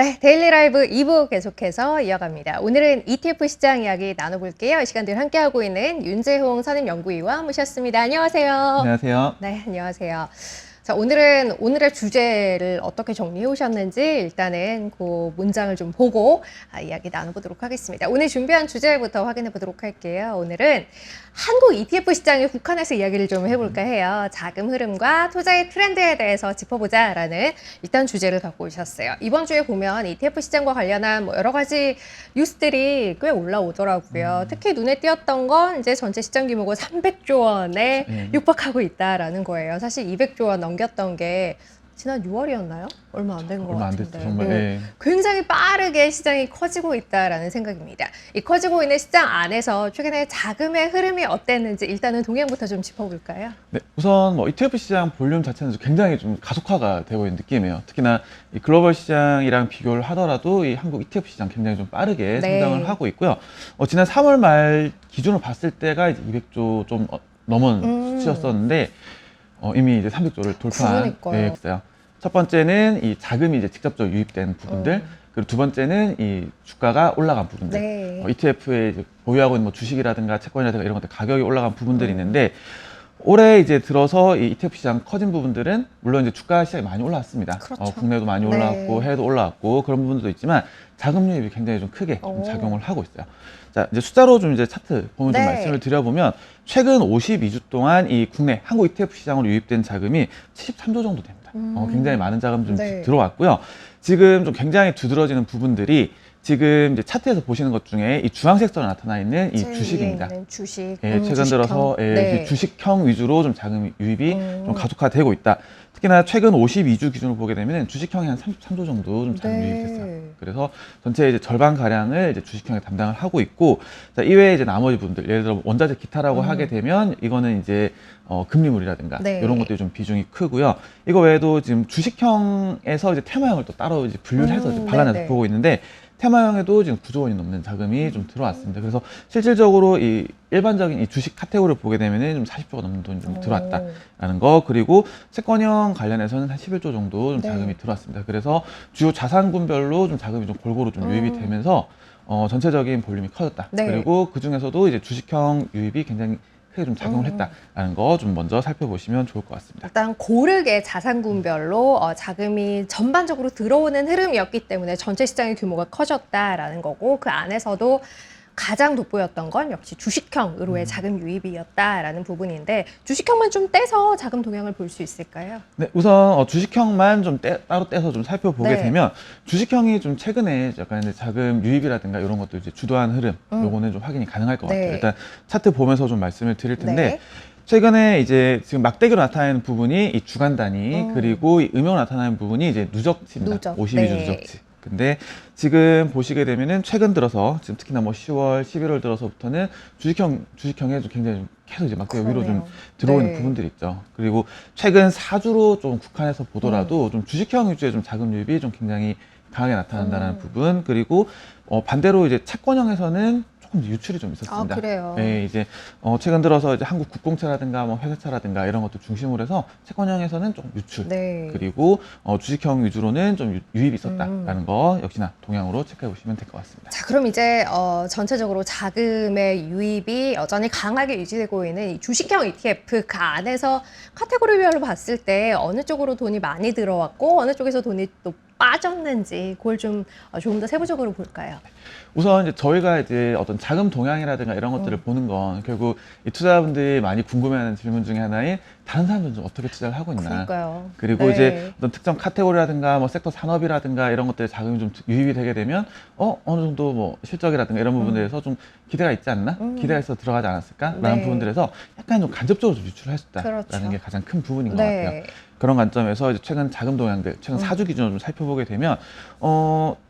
네, 데일리 라이브 2부 계속해서 이어갑니다. 오늘은 ETF 시장 이야기 나눠볼게요. 이 시간 늘 함께하고 있는 윤재홍 선임연구위원 모셨습니다. 안녕하세요. 안녕하세요. 네, 안녕하세요. 자, 오늘의 주제를 어떻게 정리해 오셨는지 일단은 그 문장을 좀 보고 이야기 나눠보도록 하겠습니다. 오늘 준비한 주제부터 확인해 보도록 할게요. 오늘은 한국 ETF 시장에 국한해서 이야기를 좀 해볼까 해요. 자금 흐름과 투자의 트렌드에 대해서 짚어보자라는 일단 주제를 갖고 오셨어요. 이번 주에 보면 ETF 시장과 관련한 뭐 여러 가지 뉴스들이 꽤 올라오더라고요. 특히 눈에 띄었던 건 이제 전체 시장 규모가 300조 원에 육박하고 있다라는 거예요. 사실 200조 원 넘겼던 게 지난 6월이었나요? 얼마 안 된 것 얼마 안 같은데. 됐죠, 정말. 네. 굉장히 빠르게 시장이 커지고 있다라는 생각입니다. 이 커지고 있는 시장 안에서 최근에 자금의 흐름이 어땠는지 일단은 동향부터 좀 짚어볼까요? 네, 우선 뭐 ETF 시장 볼륨 자체는 굉장히 좀 가속화가 되고 있는 느낌이에요. 특히나 이 글로벌 시장이랑 비교를 하더라도 이 한국 ETF 시장 굉장히 좀 빠르게 성장을 하고 있고요. 지난 3월 말 기준으로 봤을 때가 이제 200조 좀 넘은 수치였었는데 이미 이제 300조를 돌파했어요. 첫 번째는 이 자금이 이제 직접적으로 유입된 부분들, 그리고 두 번째는 이 주가가 올라간 부분들. ETF에 이제 보유하고 있는 뭐 주식이라든가 채권이라든가 이런 것들 가격이 올라간 부분들이 있는데, 올해 이제 들어서 이 ETF 시장 커진 부분들은 물론 이제 주가 시장이 많이 올라왔습니다. 그렇죠. 국내도 많이 올라왔고 해외도 올라왔고 그런 부분도 있지만 자금 유입이 굉장히 좀 크게 좀 작용을 하고 있어요. 자, 이제 숫자로 좀 이제 차트 보면 좀 말씀을 드려보면 최근 52주 동안 이 국내 한국 ETF 시장으로 유입된 자금이 73조 정도 됩니다. 굉장히 많은 자금 좀 들어왔고요. 지금 좀 굉장히 두드러지는 부분들이 지금 이제 차트에서 보시는 것 중에 이 주황색 선에 나타나 있는 이 주식입니다. 주식. 최근 들어서 주식형 위주로 좀 자금 유입이 좀 가속화되고 있다. 특히나 최근 52주 기준으로 보게 되면 주식형이 한 33조 정도 좀 자금 유입이 됐어요. 그래서 전체 이제 절반 가량을 이제 주식형에 담당을 하고 있고, 자, 이외에 이제 나머지 분들, 예를 들어 원자재 기타라고 하게 되면 이거는 이제 금리물이라든가 이런 것들이 좀 비중이 크고요. 이거 외에도 지금 주식형에서 이제 테마형을 또 따로 이제 분류를 해서 이제 발라내서 보고 있는데, 테마형에도 지금 9조 원이 넘는 자금이 좀 들어왔습니다. 그래서 실질적으로 이 일반적인 이 주식 카테고리를 보게 되면은 좀 40조가 넘는 돈이 좀 들어왔다라는 거, 그리고 채권형 관련해서는 한 11조 정도 좀 자금이 들어왔습니다. 그래서 주요 자산군별로 좀 자금이 좀 골고루 좀 유입이 되면서 전체적인 볼륨이 커졌다. 그리고 그 중에서도 이제 주식형 유입이 굉장히 크게 좀 작용을 했다라는 거 좀 먼저 살펴보시면 좋을 것 같습니다. 일단 고르게 자산군별로 자금이 전반적으로 들어오는 흐름이었기 때문에 전체 시장의 규모가 커졌다라는 거고, 그 안에서도 가장 돋보였던 건 역시 주식형으로의 자금 유입이었다라는 부분인데, 주식형만 좀 떼서 자금 동향을 볼 수 있을까요? 네, 우선 주식형만 좀 따로 떼서 좀 살펴보게 되면, 주식형이 좀 최근에 약간 이제 자금 유입이라든가 이런 것도 이제 주도한 흐름, 요거는 좀 확인이 가능할 것 같아요. 일단 차트 보면서 좀 말씀을 드릴 텐데, 최근에 이제 지금 막대기로 나타나는 부분이 이 주간 단위, 그리고 이 음영으로 나타나는 부분이 이제 누적치입니다. 52주 누적치. 근데 지금 보시게 되면은 최근 들어서 지금 특히나 뭐 10월, 11월 들어서부터는 주식형에 좀 굉장히 좀 계속 이제 막대기 위로 좀 들어오는 부분들이 있죠. 그리고 최근 4주로 좀 국한해서 보더라도 좀 주식형 위주의 좀 자금 유입이 좀 굉장히 강하게 나타난다는 부분, 그리고 반대로 이제 채권형에서는 조금 유출이 좀 있었습니다. 그래요? 네, 이제 최근 들어서 이제 한국 국공채라든가 뭐 회사차라든가 이런 것도 중심으로 해서 채권형에서는 좀 유출, 그리고 주식형 위주로는 좀 유입이 있었다라는 거 역시나 동향으로 체크해 보시면 될 것 같습니다. 자, 그럼 이제 전체적으로 자금의 유입이 여전히 강하게 유지되고 있는 이 주식형 ETF, 그 안에서 카테고리별로 봤을 때 어느 쪽으로 돈이 많이 들어왔고 어느 쪽에서 돈이 또 빠졌는지, 그걸 좀 조금 더 세부적으로 볼까요? 우선 이제 저희가 이제 어떤 자금 동향이라든가 이런 것들을 보는 건 결국 이 투자자분들이 많이 궁금해하는 질문 중에 하나인 다른 사람들은 좀 어떻게 투자를 하고 있나. 그러니까요. 그리고 이제 어떤 특정 카테고리라든가 뭐 섹터 산업이라든가 이런 것들에 자금이 좀 유입이 되게 되면 어느 정도 뭐 실적이라든가 이런 부분들에서 좀 기대가 있지 않나? 기대가 있어 들어가지 않았을까라는 부분들에서 약간 좀 간접적으로 좀 유출을 했었다라는 게 가장 큰 부분인 것 같아요. 그런 관점에서 이제 최근 자금 동향들, 최근 4주 기준으로 좀 살펴보게 되면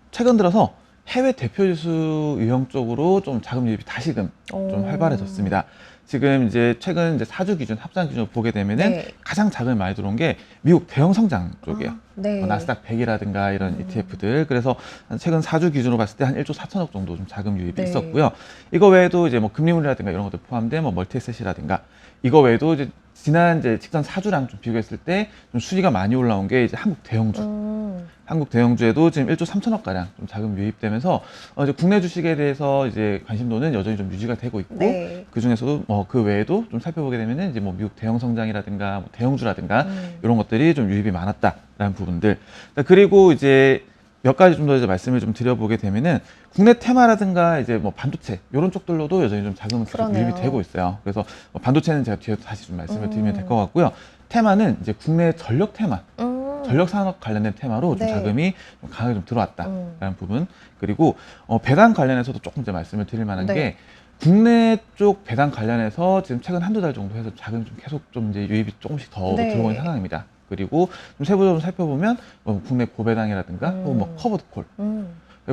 최근 들어서 해외 대표지수 유형 쪽으로 좀 자금 유입이 다시금 좀 활발해졌습니다. 지금 이제 최근 이제 4주 기준, 합산 기준으로 보게 되면은 가장 자금이 많이 들어온 게 미국 대형 성장 쪽이에요. 네. 나스닥 100이라든가 이런 ETF들. 그래서 최근 4주 기준으로 봤을 때 한 1조 4천억 정도 좀 자금 유입이 네. 있었고요. 이거 외에도 이제 뭐 금리물이라든가 이런 것들 포함된 뭐 멀티에셋이라든가 이거 외에도 이제 지난 이제 직전 4주랑 좀 비교했을 때 좀 순위가 많이 올라온 게 이제 한국 대형주. 한국 대형주에도 지금 1조 3천억 가량 좀 자금 유입되면서 이제 국내 주식에 대해서 이제 관심도는 여전히 좀 유지가 되고 있고 네. 그 중에서도 그 외에도 좀 살펴보게 되면은 이제 뭐 미국 대형 성장이라든가 뭐 대형주라든가 이런 것들이 좀 유입이 많았다라는 부분들. 그리고 이제 몇 가지 좀 더 이제 말씀을 좀 드려보게 되면은 국내 테마라든가 이제 뭐 반도체 이런 쪽들로도 여전히 좀 자금은 계속 그러네요. 유입이 되고 있어요. 그래서 반도체는 제가 뒤에 다시 좀 말씀을 드리면 될 것 같고요. 테마는 이제 국내 전력 테마. 전력 산업 관련된 테마로 좀 네. 자금이 좀 강하게 좀 들어왔다라는 부분. 그리고 배당 관련해서도 조금 이제 말씀을 드릴 만한 네. 게 국내 쪽 배당 관련해서 지금 최근 한두 달 정도 해서 자금이 좀 계속 좀 이제 유입이 조금씩 더 네. 들어오는 상황입니다. 그리고 좀 세부적으로 살펴보면 국내 고배당이라든가 혹은 뭐 커버드 콜.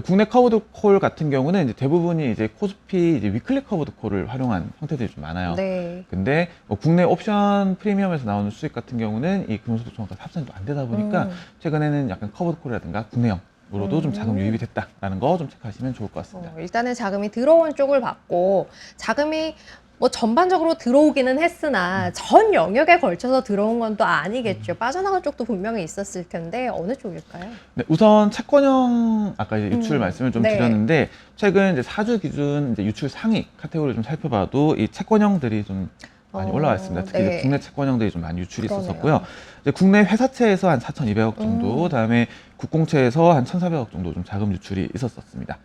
국내 커버드 콜 같은 경우는 이제 대부분이 이제 코스피 이제 위클리 커버드 콜을 활용한 형태들이 좀 많아요. 네. 근데 국내 옵션 프리미엄에서 나오는 수익 같은 경우는 이 금융소득 종합과 합산이 또 안 되다 보니까 최근에는 약간 커버드 콜이라든가 국내형으로도 좀 자금 유입이 됐다라는 거 좀 체크하시면 좋을 것 같습니다. 일단은 자금이 들어온 쪽을 봤고 자금이 뭐 전반적으로 들어오기는 했으나 전 영역에 걸쳐서 들어온 건 또 아니겠죠. 빠져나갈 쪽도 분명히 있었을 텐데 어느 쪽일까요? 네, 우선 채권형 아까 이제 유출 말씀을 좀 네. 드렸는데 최근 이제 4주 기준 이제 유출 상위 카테고리 좀 살펴봐도 이 채권형들이 좀 많이 올라와 있습니다. 특히 네. 이제 국내 채권형들이 좀 많이 유출이 그러네요. 있었고요. 이제 국내 회사채에서 한 4,200억 정도, 그다음에 국공채에서 한 1,400억 정도 좀 자금 유출이 있었습니다.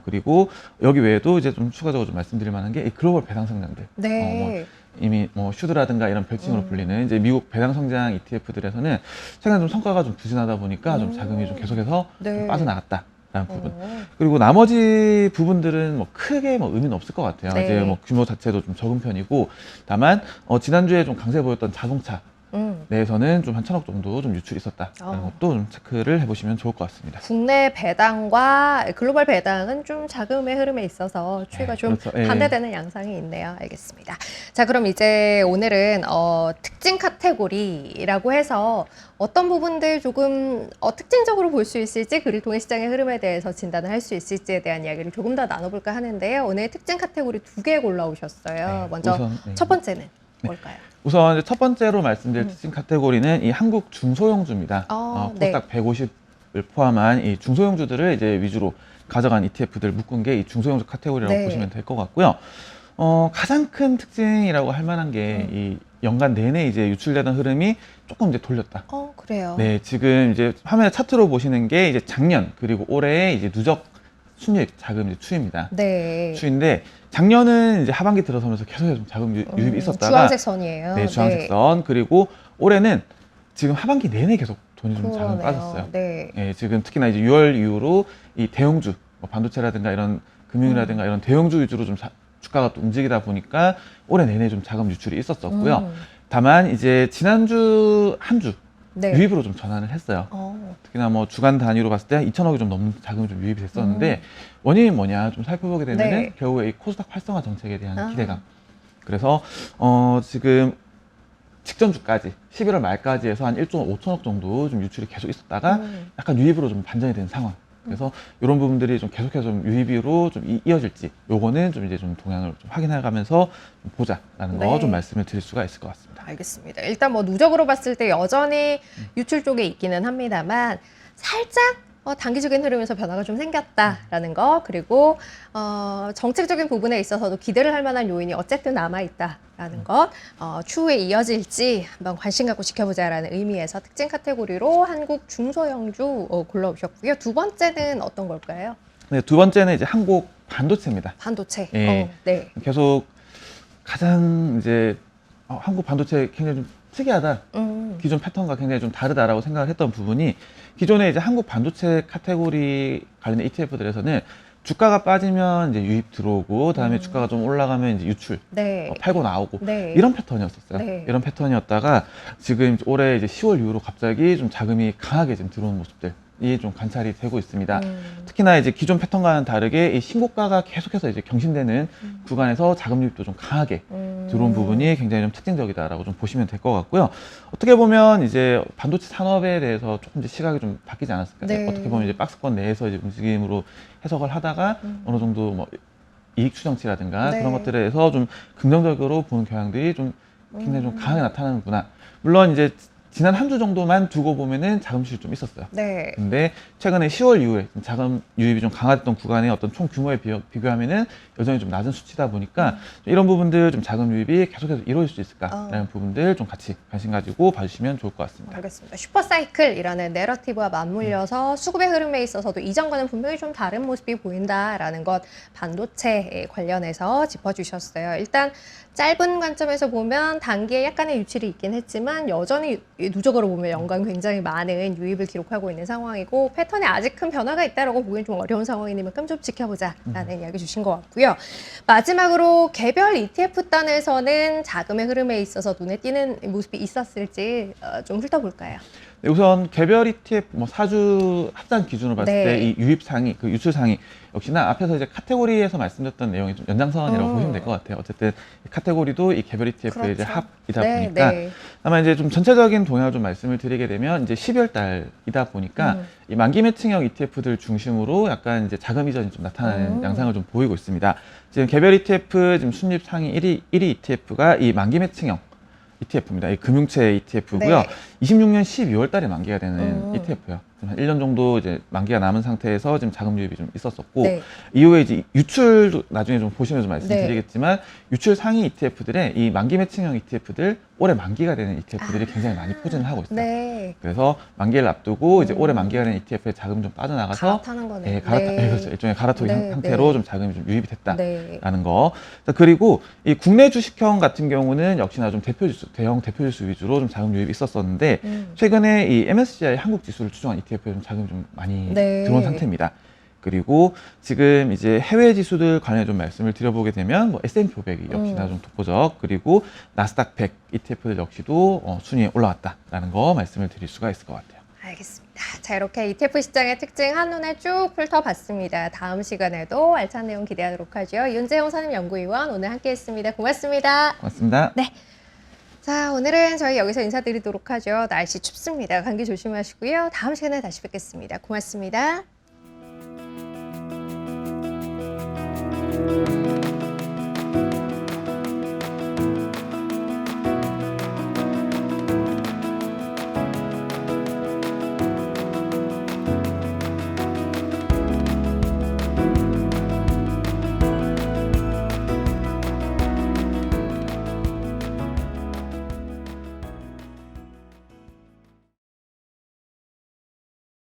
그리고 여기 외에도 이제 좀 추가적으로 좀 말씀드릴 만한 게 이 글로벌 배당 성장들. 네. 이미 뭐 슈드라든가 이런 별칭으로 불리는 이제 미국 배당 성장 ETF들에서는 최근 좀 성과가 좀 부진하다 보니까 좀 자금이 좀 계속해서 네. 좀 빠져나갔다라는 부분. 그리고 나머지 부분들은 뭐 크게 뭐 의미는 없을 것 같아요. 네. 이제 뭐 규모 자체도 좀 적은 편이고 다만 지난주에 좀 강세 보였던 자동차 내에서는 좀 한 1,000억 정도 좀 유출이 있었다라는 것도 좀 체크를 해보시면 좋을 것 같습니다. 국내 배당과 글로벌 배당은 좀 자금의 흐름에 있어서 추이가 좀 그렇죠. 예. 반대되는 양상이 있네요. 알겠습니다. 자, 그럼 이제 오늘은 특징 카테고리라고 해서 어떤 부분들 조금 특징적으로 볼 수 있을지 그를 통해 시장의 흐름에 대해서 진단을 할 수 있을지에 대한 이야기를 조금 더 나눠볼까 하는데요. 오늘 특징 카테고리 2개 골라오셨어요. 네, 먼저 우선, 네. 첫 번째는 뭘까요? 우선 이제 첫 번째로 말씀드릴 특징 카테고리는 이 한국 중소형주입니다. 네. 코스닥 150을 포함한 이 중소형주들을 이제 위주로 가져간 ETF들 묶은 게 이 중소형주 카테고리라고 네. 보시면 될 것 같고요. 가장 큰 특징이라고 할 만한 게 이 연간 내내 이제 유출되던 흐름이 조금 이제 돌렸다. 그래요. 네, 지금 이제 화면에 차트로 보시는 게 이제 작년 그리고 올해의 이제 누적 순이익 자금 이제 추입니다. 네. 추인데 작년은 이제 하반기 들어서면서 계속해서 좀 자금 유입이 있었다가 주황색 선이에요. 네, 주황색 선. 그리고 올해는 지금 하반기 내내 계속 돈이 좀 자금 그러네요. 빠졌어요. 네. 예, 지금 특히나 이제 6월 이후로 이 대형주, 뭐 반도체라든가 이런 금융이라든가 이런 대형주 위주로 좀 주가가 또 움직이다 보니까 올해 내내 좀 자금 유출이 있었었고요. 다만 이제 지난주 한 주 네. 유입으로 좀 전환을 했어요. 특히나 뭐 주간 단위로 봤을 때 2천억이 좀 넘는 자금이 좀 유입이 됐었는데 원인이 뭐냐 좀 살펴보게 되면은 네. 결국에 이 코스닥 활성화 정책에 대한 기대감. 그래서 지금 직전 주까지 11월 말까지 해서 한 1조 5천억 정도 좀 유출이 계속 있었다가 약간 유입으로 좀 반전이 된 상황. 그래서 이런 부분들이 좀 계속해서 좀 유입으로 좀 이어질지 요거는 좀 이제 좀 동향을 좀 확인해 가면서 좀 보자라는 거 좀 말씀을 드릴 수가 있을 것 같습니다. 알겠습니다. 일단 뭐 누적으로 봤을 때 여전히 유출 쪽에 있기는 합니다만 살짝 단기적인 흐름에서 변화가 좀 생겼다라는 거, 그리고 정책적인 부분에 있어서도 기대를 할 만한 요인이 어쨌든 남아있다라는 것, 추후에 이어질지 한번 관심 갖고 지켜보자라는 의미에서 특징 카테고리로 한국 중소형주 골라오셨고요. 두 번째는 어떤 걸까요? 네, 두 번째는 이제 한국 반도체입니다. 반도체. 예. 네. 계속 가장 이제 한국 반도체 굉장히 좀 특이하다. 기존 패턴과 굉장히 좀 다르다라고 생각을 했던 부분이 기존에 이제 한국 반도체 카테고리 관련된 ETF들에서는 주가가 빠지면 이제 유입 들어오고 다음에 주가가 좀 올라가면 이제 유출 네. 팔고 나오고 네. 이런 패턴이었었어요. 네. 이런 패턴이었다가 지금 올해 이제 10월 이후로 갑자기 좀 자금이 강하게 지금 들어오는 모습들 좀 관찰이 되고 있습니다. 특히나 이제 기존 패턴과는 다르게 이 신고가가 계속해서 이제 경신되는 구간에서 자금 유입도 좀 강하게 들어온 부분이 굉장히 좀 특징적이다라고 좀 보시면 될 것 같고요. 어떻게 보면 이제 반도체 산업에 대해서 조금 이제 시각이 좀 바뀌지 않았을까? 네. 어떻게 보면 이제 박스권 내에서 이제 움직임으로 해석을 하다가 어느 정도 뭐 이익 추정치라든가 네. 그런 것들에 대해서 좀 긍정적으로 보는 경향들이 좀 굉장히 좀 강하게 나타나는구나. 물론 이제 지난 한 주 정도만 두고 보면은 자금 수입이 좀 있었어요. 네. 근데 최근에 10월 이후에 좀 자금 유입이 좀 강화됐던 구간의 어떤 총 규모에 비교하면은 여전히 좀 낮은 수치다 보니까 이런 부분들 좀 자금 유입이 계속해서 이루어질 수 있을까라는 부분들 좀 같이 관심 가지고 봐주시면 좋을 것 같습니다. 알겠습니다. 슈퍼사이클이라는 내러티브와 맞물려서 수급의 흐름에 있어서도 이전과는 분명히 좀 다른 모습이 보인다라는 것 반도체에 관련해서 짚어주셨어요. 일단 짧은 관점에서 보면 단기에 약간의 유출이 있긴 했지만 여전히 누적으로 보면 연간 굉장히 많은 유입을 기록하고 있는 상황이고 패턴에 아직 큰 변화가 있다라고 보기엔 좀 어려운 상황이니만큼 좀 지켜보자라는 이야기 주신 것 같고요. 마지막으로 개별 ETF 단에서는 자금의 흐름에 있어서 눈에 띄는 모습이 있었을지 좀 훑어볼까요? 네, 우선 개별 ETF 뭐 사주 합산 기준으로 봤을 네. 때 이 유입 상위, 그 유출 상위 역시나 앞에서 이제 카테고리에서 말씀드렸던 내용이 좀 연장선이라고 보시면 될 것 같아요. 어쨌든 이 카테고리도 이 개별 ETF의 이제 그렇죠. 합이다 네, 보니까 네. 아마 이제 좀 전체적인 동향을 좀 말씀을 드리게 되면 이제 12월 달이다 보니까 이 만기 매칭형 ETF들 중심으로 약간 이제 자금 이전이 좀 나타나는 양상을 좀 보이고 있습니다. 지금 개별 ETF 지금 순입 상위 1위 ETF가 이 만기 매칭형 ETF입니다. 이 금융채 ETF고요. 네. 26년 12월 달에 만기가 되는 ETF예요. 한 1년 정도 이제 만기가 남은 상태에서 지금 자금 유입이 좀 있었었고 네. 이후에 이제 유출도 나중에 좀 보시면 좀 말씀드리겠지만 유출 상위 ETF들의 이 만기 매칭형 ETF들 올해 만기가 되는 ETF들이 굉장히 많이 포진을 하고 있어요. 네. 그래서 만기를 앞두고 이제 올해 만기가 되는 ETF에 자금 좀 빠져나가서 갈아타는 거네요. 네, 그렇죠. 일종의 갈아토기 네, 상태로 네. 좀 자금이 좀 유입이 됐다라는 네. 거. 자, 그리고 이 국내 주식형 같은 경우는 역시나 좀 대형 대표 지수 위주로 좀 자금 유입이 있었었는데 최근에 이 MSCI 한국 지수를 추종한 ETF에 좀 자금이 좀 많이 네. 들어온 상태입니다. 그리고 지금 이제 해외 지수들 관해 좀 말씀을 드려보게 되면 뭐 S&P 500이 역시나 좀 독보적, 그리고 나스닥 100 ETF들 역시도 순위에 올라왔다라는 거 말씀을 드릴 수가 있을 것 같아요. 알겠습니다. 자, 이렇게 ETF 시장의 특징 한눈에 쭉 훑어봤습니다. 다음 시간에도 알찬 내용 기대하도록 하죠. 윤재용 산업연구위원 오늘 함께했습니다. 고맙습니다. 고맙습니다. 네. 자, 오늘은 저희 여기서 인사드리도록 하죠. 날씨 춥습니다. 감기 조심하시고요. 다음 시간에 다시 뵙겠습니다. 고맙습니다.